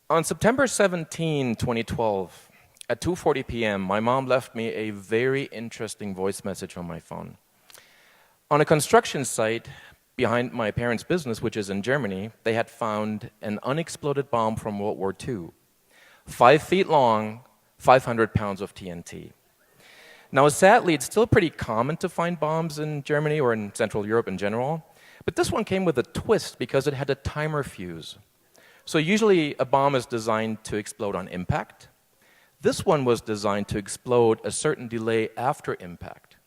On September 17, 2012, at 2:40 p.m., my mom left me a very interesting voice message on my phone. On a construction site behind my parents' business, which is in Germany, they had found an unexploded bomb from World War II, 5 feet long, 500 pounds of TNT. Now, sadly, it's still pretty common to find bombs in Germany or in Central Europe in general, but this one came with a twist because it had a timer fuse. So usually a bomb is designed to explode on impact. This one was designed to explode a certain delay after impact.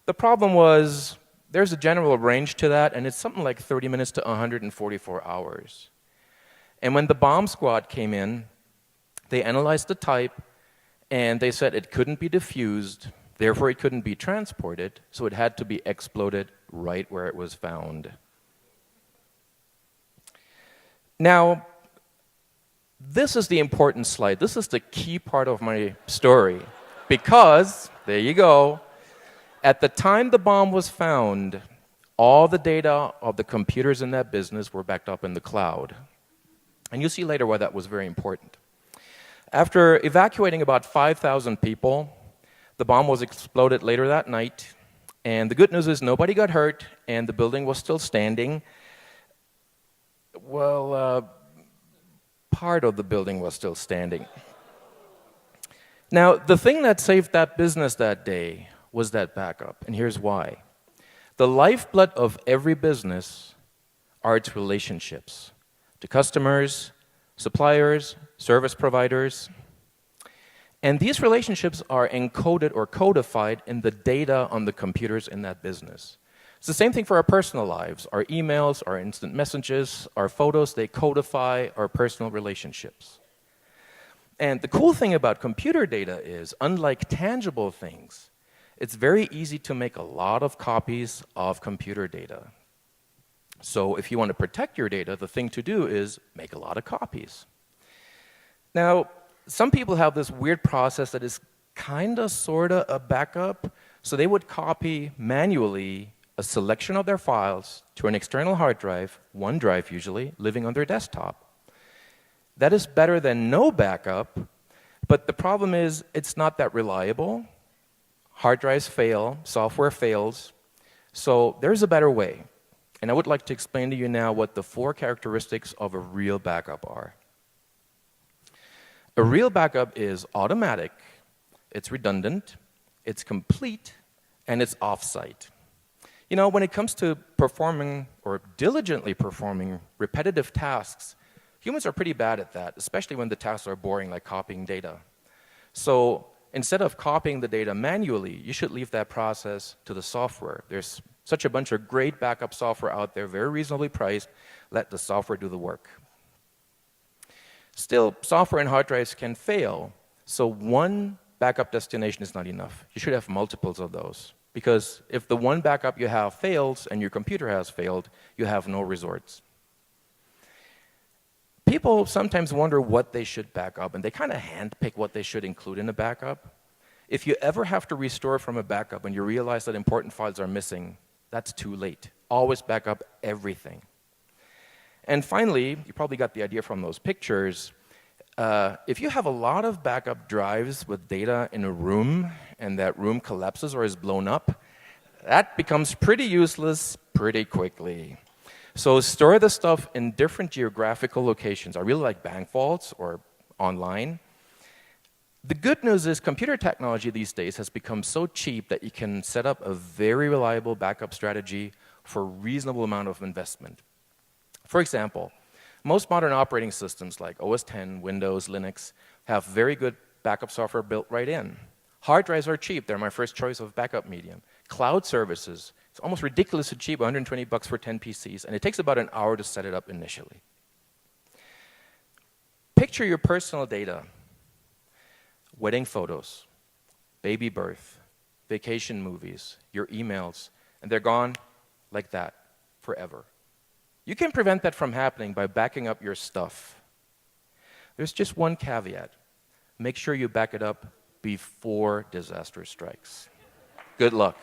The problem was there's a general range to that, and it's something like 30 minutes to 144 hours. And when the bomb squad came in, they analyzed the type, and they said it couldn't be diffused, therefore it couldn't be transported, so it had to be exploded right where it was found. Now, this is the important slide. This is the key part of my story. Because, there you go, at the time the bomb was found, all the data of the computers in that business were backed up in the cloud. And you'll see later why that was very important. After evacuating about 5,000 people, the bomb was exploded later that night. And the good news is nobody got hurt, and the building was still standing. Well, part of the building was still standing. Now, the thing that saved that business that day was that backup, and here's why. The lifeblood of every business are its relationships to customers, suppliers, service providers. And these relationships are encoded or codified in the data on the computers in that business. It's the same thing for our personal lives. Our emails, our instant messages, our photos, they codify our personal relationships. And the cool thing about computer data is, unlike tangible things, it's very easy to make a lot of copies of computer data. So if you want to protect your data, the thing to do is make a lot of copies. Now, some people have this weird process that is kind of, sort of a backup. So they would copy manually a selection of their files to an external hard drive, one drive usually, living on their desktop. That is better than no backup, but the problem is it's not that reliable. Hard drives fail, software fails, so there's a better way. And I would like to explain to you now what the 4 characteristics of a real backup are. A real backup is automatic, it's redundant, it's complete, and it's off-site. You know, when it comes to performing or diligently performing repetitive tasks, humans are pretty bad at that, especially when the tasks are boring, like copying data. So instead of copying the data manually, you should leave that process to the software. There's such a bunch of great backup software out there, very reasonably priced. Let the software do the work. Still, software and hard drives can fail, so one backup destination is not enough. You should have multiples of those. Because if the one backup you have fails and your computer has failed, you have no resorts. People sometimes wonder what they should back up, and they kind of handpick what they should include in a backup. If you ever have to restore from a backup and you realize that important files are missing, that's too late. Always back up everything. And finally, you probably got the idea from those pictures, if you have a lot of backup drives with data in a room and that room collapses or is blown up, that becomes pretty useless pretty quickly. So store the stuff in different geographical locations. I really like bank vaults or online. The good news is computer technology these days has become so cheap that you can set up a very reliable backup strategy for a reasonable amount of investment. For example, most modern operating systems like OS X, Windows, Linux have very good backup software built right in. Hard drives are cheap. They're my first choice of backup medium. Cloud services, it's almost ridiculously cheap, $120 for 10 PCs, and it takes about an hour to set it up initially. Picture your personal data, wedding photos, baby birth, vacation movies, your emails, and they're gone like that forever. You can prevent that from happening by backing up your stuff. There's just one caveat. Make sure you back it up before disaster strikes. Good luck.